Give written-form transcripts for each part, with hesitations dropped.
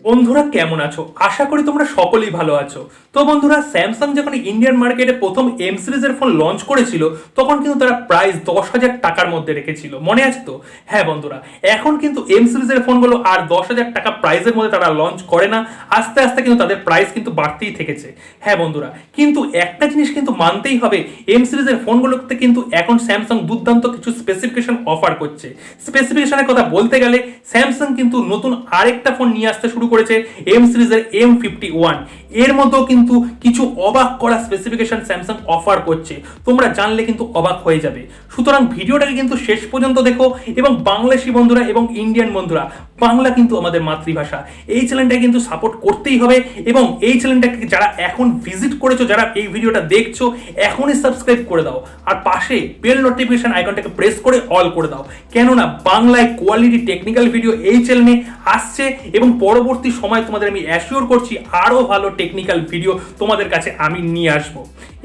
বন্ধুরা কেমন আছো? আশা করি তোমরা সকলেই ভালো আছো। তো বন্ধুরা, স্যামসাং যখন ইন্ডিয়ান মার্কেটে প্রথম এম সিরিজের ফোন লঞ্চ করেছিল তখন কিন্তু তারা প্রাইস 10,000 টাকার মধ্যে রেখেছিল, মনে আছে তো? হ্যাঁ বন্ধুরা, এখন কিন্তু এম সিরিজের ফোনগুলো আর 10,000 টাকা প্রাইসের মধ্যে তারা লঞ্চ করে না। আস্তে আস্তে কিন্তু তাদের প্রাইস কিন্তু বাড়তেই থেকেছে। হ্যাঁ বন্ধুরা, কিন্তু একটা জিনিস কিন্তু মানতেই হবে, এম সিরিজের ফোনগুলোতে কিন্তু এখন স্যামসাং দুর্দান্ত কিছু স্পেসিফিকেশন অফার করছে। স্পেসিফিকেশনের কথা বলতে গেলে স্যামসাং কিন্তু নতুন আরেকটা ফোন নিয়ে আসতে শুরু করেছে, এম সিরিজের M51। এর মধ্যেও কিন্তু কিছু অবাক করা স্পেসিফিকেশন স্যামসাং অফার করছে, তোমরা জানলে কিন্তু অবাক হয়ে যাবে। সুতরাং ভিডিওটাকে কিন্তু শেষ পর্যন্ত দেখো। এবং বাংলাদেশি বন্ধুরা এবং ইন্ডিয়ান বন্ধুরা, বাংলা কিন্তু আমাদের মাতৃভাষা, এই চ্যানেলটাকে কিন্তু সাপোর্ট করতেই হবে। এবং এই চ্যানেলটাকে যারা এখন ভিজিট করেছো, যারা এই ভিডিওটা দেখছো, এখনই সাবস্ক্রাইব করে দাও আর পাশে বেল নোটিফিকেশন আইকনটাকে প্রেস করে অল করে দাও। কেননা বাংলায় কোয়ালিটি টেকনিক্যাল ভিডিও এই চ্যানেলে আসছে এবং পরবর্তী সময় তোমাদের আমি অ্যাসিওর করছি আরো ভালো টেকনিক্যাল ভিডিও তোমাদের কাছে আমি নিয়ে আসব।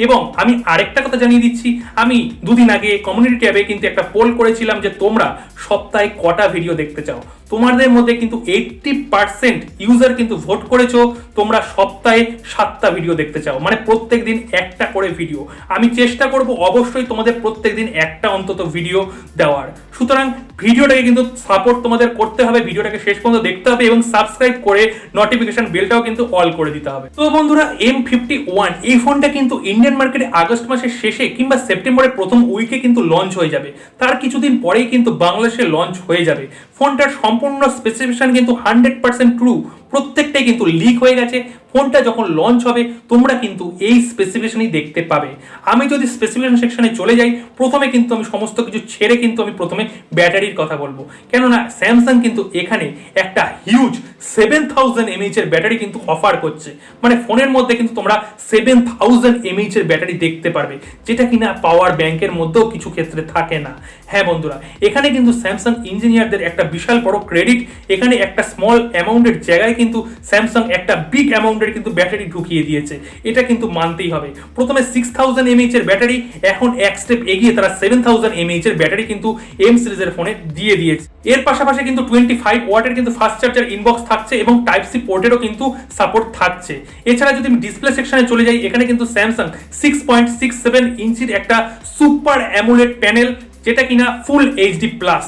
এবং আমি আরেকটা কথা জানিয়ে দিচ্ছি, আমি দুদিন আগে কমিউনিটি ট্যাবে কিন্তু একটা পোল করেছিলাম যে তোমরা সপ্তাহে কটা ভিডিও দেখতে চাও। তোমাদের মধ্যে কিন্তু 80% ইউজার কিন্তু ভোট করেছো তোমরা সপ্তাহে 7টা ভিডিও দেখতে চাও, মানে প্রত্যেক দিন একটা করে ভিডিও। আমি চেষ্টা করব অবশ্যই তোমাদের প্রত্যেক দিন একটা অন্তত ভিডিও দেওয়ার। সুতরাং ভিডিওটাকে কিন্তু সাপোর্ট তোমাদের করতে হবে, ভিডিওটাকে শেষ পর্যন্ত দেখতে হবে এবং সাবস্ক্রাইব করে নোটিফিকেশন বেলটাও কিন্তু অল করে দিতে হবে। তো বন্ধুরা, M51 এই ফোনটা কিন্তু ইন্ডিয়ান মার্কেটে আগস্ট মাসের শেষে কিংবা সেপ্টেম্বরের প্রথম উইকে কিন্তু লঞ্চ হয়ে যাবে। তার কিছুদিন পরেই কিন্তু বাংলাদেশে লঞ্চ হয়ে যাবে। ফোনটার সম্পূর্ণ স্পেসিফিকেশন কিন্তু 100% ট্রু, প্রত্যেকটাই কিন্তু লিক হয়ে গেছে। ফোনটা যখন লঞ্চ হবে তোমরা কিন্তু এই স্পেসিফিকেশনই দেখতে পাবে। আমি যদি স্পেসিফিকেশন সেকশনে চলে যাই, প্রথমে কিন্তু আমি সমস্ত কিছু ছেড়ে কিন্তু আমি প্রথমে ব্যাটারির কথা বলবো। কেননা স্যামসাং কিন্তু এখানে একটা হিউজ 7000 mAh এর ব্যাটারি কিন্তু অফার করছে। মানে ফোনের মধ্যে কিন্তু তোমরা 7000 mAh এর ব্যাটারি দেখতে পারবে, যেটা কিনা পাওয়ার ব্যাংকের মধ্যেও কিছু ক্ষেত্রে থাকে না। হ্যাঁ বন্ধুরা, এখানে কিন্তু স্যামসাং ইঞ্জিনিয়ারদের একটা বিশাল বড় ক্রেডিট। এখানে একটা স্মল অ্যামাউন্টের জায়গায় কিন্তু স্যামসাং একটা বিগ অ্যামাউন্টের কিন্তু ব্যাটারি ঢুকিয়ে দিয়েছে, এটা কিন্তু মানতেই হবে। প্রথমে 6000 mAh এর ব্যাটারি, এখন এক স্টেপ এগিয়ে তারা 7000 mAh এর ব্যাটারি কিন্তু এম সিরিজের ফোনে দিয়ে দিয়েছে। এর পাশাপাশি কিন্তু 25 ওয়াটের কিন্তু ফাস্ট চার্জার ইনবক্স থাকছে এবং টাইপ সি পোর্টেরও কিন্তু সাপোর্ট থাকছে। এছাড়া যদি আমি ডিসপ্লে সেকশনে চলে যাই, এখানে কিন্তু স্যামসাং 6.67 ইঞ্চির একটা সুপার অ্যামোলেড প্যানেল, যেটা কিনা ফুল এইচডি প্লাস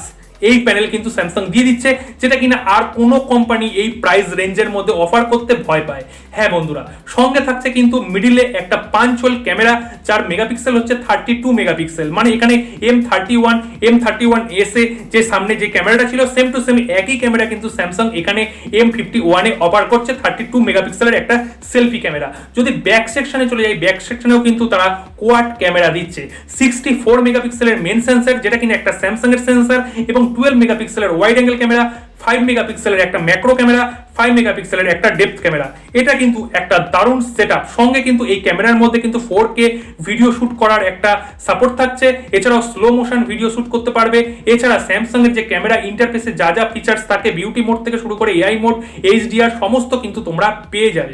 এই প্যানেল কিন্তু স্যামসাং দিয়ে দিচ্ছে, যেটা কিনা আর কোনো কোম্পানি এই প্রাইস রেঞ্জের মধ্যে অফার করতে ভয় পায়। হ্যাঁ বন্ধুরা, সঙ্গে থাকছে কিন্তু মিডিলে একটা পাঞ্চ হোল ক্যামেরা, যার মেগাপিক্সেল হচ্ছে 32 মেগাপিক্সেল। মানে এখানে M31 এ যে সামনে যে ক্যামেরাটা ছিল সেম টু সেম একই ক্যামেরা কিন্তু স্যামসাং এখানে M51 এ অফার করছে, 32 মেগাপিক্সেলের একটা সেলফি ক্যামেরা। যদি ব্যাক সেকশনে চলে যাই, ব্যাক সেকশনেও কিন্তু তারা কোয়াড ক্যামেরা দিচ্ছে। 64 মেগাপিক্সেলের মেন সেন্সর, যেটা কিনা একটা স্যামসাং এর সেন্সর, এবং 12 মেগাপিক্সেলের ওয়াইড অ্যাঙ্গেল ক্যামেরা, 5 মেগাপিক্সেলের একটা ম্যাক্রো ক্যামেরা, 5 মেগাপিক্সেলের একটা ডেপথ ক্যামেরা। এটা কিন্তু একটা দারুণ সেটআপ। সঙ্গে কিন্তু এই ক্যামেরার মধ্যে কিন্তু 4K ভিডিও শুট করার একটা সাপোর্ট থাকছে। এছাড়াও স্লো মোশন ভিডিও শুট করতে পারবে। এছাড়া স্যামসাং এর যে ক্যামেরা ইন্টারফেসে যা যা ফিচার্স থাকে, বিউটি মোড থেকে শুরু করে এআই মোড, এইচডিআর সমস্ত কিন্তু তোমরা পেয়ে যাবে।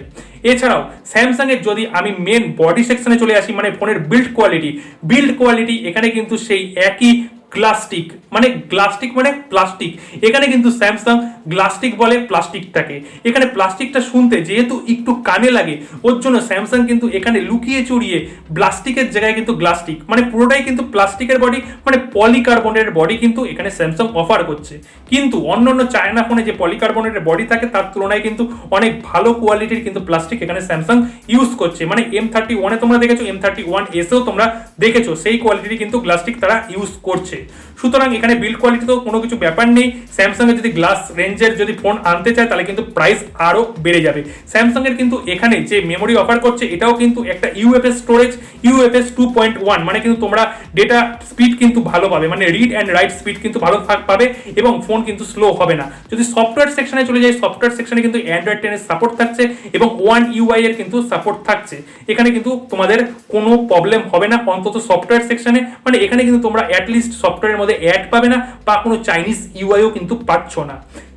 এছাড়াও স্যামসাং এর যদি আমি মেন বডি সেকশনে চলে আসি, মানে ফোনের বিল্ড কোয়ালিটি এখানে কিন্তু সেই একই গ্লাস্টিক, মানে প্লাস্টিক। এখানে কিন্তু স্যামসাং গ্লাস্টিক বলে প্লাস্টিকটাকে। এখানে প্লাস্টিকটা শুনতে যেহেতু একটু কানে লাগে, ওর জন্য স্যামসাং কিন্তু এখানে লুকিয়ে চুরিয়ে প্লাস্টিকের জায়গায় কিন্তু গ্লাস্টিক, মানে পুরোটাই কিন্তু প্লাস্টিকের বডি, মানে পলিকার্বনেটের বডি কিন্তু এখানে স্যামসাং অফার করছে। কিন্তু অন্যান্য চায়না ফোনে যে পলিকার্বনেটের বডি থাকে তার তুলনায় কিন্তু অনেক ভালো কোয়ালিটির কিন্তু প্লাস্টিক এখানে স্যামসাং ইউজ করছে। মানে M31 এ তোমরা দেখেছো, M31 এসেও তোমরা দেখেছো, সেই কোয়ালিটির কিন্তু প্লাস্টিক তারা ইউজ করছে। সুতরাং এখানে বিল্ড কোয়ালিটি তো কোনো কিছু ব্যাপার নেই। স্যামসাং এর যদি গ্লাস রেঞ্জের যদি ফোন আনতে চায় তাহলে কিন্তু প্রাইস আরো বেড়ে যাবে। স্যামসাং এর কিন্তু এখানে যে মেমোরি অফার করছে এটাও কিন্তু একটা ইউএফএস স্টোরেজ, ইউএফএস 2.1, মানে কিন্তু তোমরা ডেটা স্পিড কিন্তু ভালো পাবে, মানে রিড অ্যান্ড রাইট স্পিড কিন্তু ভালো পাবে এবং ফোন কিন্তু স্লো হবে না। যদি সফটওয়্যার সেকশনে চলে যাই, সফটওয়্যার সেকশনে কিন্তু অ্যান্ড্রয়েড 10 এর সাপোর্ট থাকছে এবং One UI এর কিন্তু সাপোর্ট থাকছে। এখানে কিন্তু তোমাদের কোনো প্রবলেম হবে না, অন্তত সফটওয়্যার সেকশনে। মানে এখানে কিন্তু তোমরা অ্যাটলিস্ট সফটওয়্যারের মধ্যে অ্যাড পাবে না বা কোনো চাইনিজ ইউআইও কিন্তু পাচ্ছ না।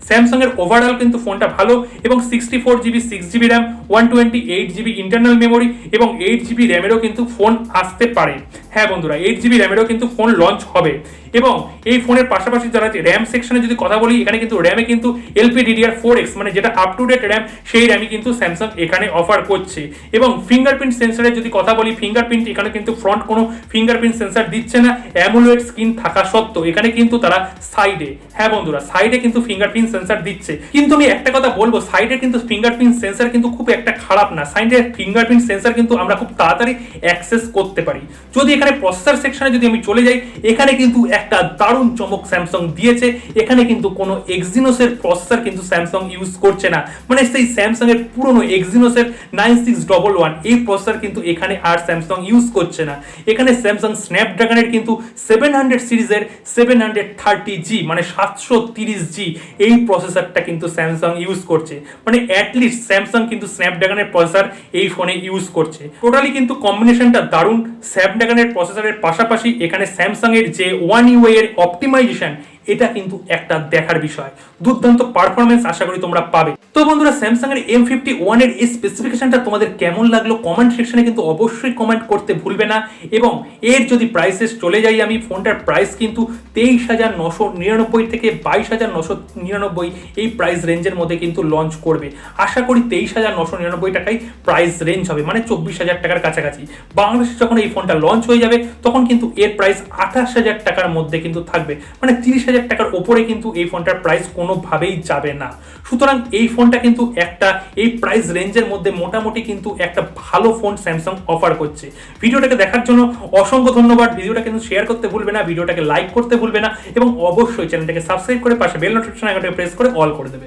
স্যামসাং এর ওভারঅল কিন্তু ফোনটা ভালো এবং 64GB 6GB RAM, 128GB internal memory এবং 8GB র্যামেরও কিন্তু ফোন আসতে পারে। হ্যাঁ বন্ধুরা, 8GB র্যামেরও কিন্তু ফোন লঞ্চ হবে। এবং এই ফোনের পাশাপাশি যারা র্যাম সেকশনে যদি কথা বলি, এখানে কিন্তু র্যামে কিন্তু LPDDR4X মানে যেটা আপ টু ডেট র্যাম, সেই র্যামই কিন্তু স্যামসাং এখানে অফার করছে। এবং ফিঙ্গারপ্রিন্ট সেন্সরের যদি কথা বলি, ফিঙ্গারপ্রিন্ট এখানে কিন্তু ফ্রন্ট কোনো ফিঙ্গারপ্রিন্ট সেন্সর দিচ্ছে না, অ্যামোলেড স্ক্রিন থাকা সত্ত্বেও এখানে কিন্তু তারা সাইডে, হ্যাঁ বন্ধুরা, সাইডে কিন্তু ফিঙ্গারপ্রিন্ট সেন্সর দিচ্ছে। কিন্তু আমি একটা কথা বলবো, সাইডে কিন্তু ফিঙ্গারপ্রিন্ট সেন্সর কিন্তু খুব একটা খারাপ না। সাইডে ফিঙ্গারপ্রিন্ট সেন্সর কিন্তু আমরা খুব তাড়াতাড়ি অ্যাক্সেস করতে পারি। যদি এখানে প্রসেসর সেকশনে যদি আমি চলে যাই, এখানে কিন্তু একটা দারুণ চমক স্যামসাং দিয়েছে। এখানে কিন্তু কোনো এক্সিনোসের প্রসেসর কিন্তু স্যামসাং ইউজ করছে না, মানে সেই স্যামসাং এর পুরনো এক্সিনোসের 9611 এই প্রসেসর কিন্তু এখানে আর স্যামসাং ইউজ করছে না। এখানে স্যামসাং স্ন্যাপড্রাগনের কিন্তু 700 সিরিজের 730G মানে 730G এই প্রসেসরটা কিন্তু স্যামসাং ইউজ করছে। মানে অ্যাটলিস্ট স্যামসাং কিন্তু স্ন্যাপড্রাগনের প্রসেসর এই ফোনে ইউজ করছে। টোটালি কিন্তু কম্বিনেশনটা দারুণ। স্ন্যাপড্রাগনের প্রসেসরের পাশাপাশি এখানে স্যামসাং এর যে ওয়ান ইউআই এর অপটিমাইজেশন, এটা কিন্তু একটা দেখার বিষয়। দুর্দান্ত পারফরমেন্স আশা করি তোমরা পাবে। তো বন্ধুরা, স্যামসাং এর M51 এর এই স্পেসিফিকেশনটা তোমাদের কেমন লাগলো কমেন্ট সেকশনে কিন্তু অবশ্যই কমেন্ট করতে ভুলবে না। এবং এর যদি প্রাইসেস চলে যাই আমি, ফোনটার প্রাইস কিন্তু 23,999 থেকে 22,999 এই প্রাইস রেঞ্জের মধ্যে কিন্তু লঞ্চ করবে। আশা করি 23,999 টাকায় প্রাইস রেঞ্জ হবে, মানে 24,000 টাকার কাছাকাছি। বাংলাদেশে যখন এই ফোনটা লঞ্চ হয়ে যাবে, তখন কিন্তু এর প্রাইস 28,000 টাকার মধ্যে কিন্তু থাকবে, মানে 30,000 টাকার উপরে কিন্তু এই ফোনটার প্রাইস কোনোভাবেই যাবে না। সুতরাং এই ফোনটা কিন্তু একটা এই প্রাইস রেঞ্জের মধ্যে মোটামুটি কিন্তু একটা ভালো ফোন স্যামসাং অফার করছে। ভিডিওটাকে দেখার জন্য অসংখ্য ধন্যবাদ। ভিডিওটা কিন্তু শেয়ার করতে ভুলবে না, ভিডিওটাকে লাইক করতে ভুলবে না এবং অবশ্যই চ্যানেলটাকে সাবস্ক্রাইব করে পাশে বেল নোটিফিকেশন আইকনটা প্রেস করে অল করে দেবে।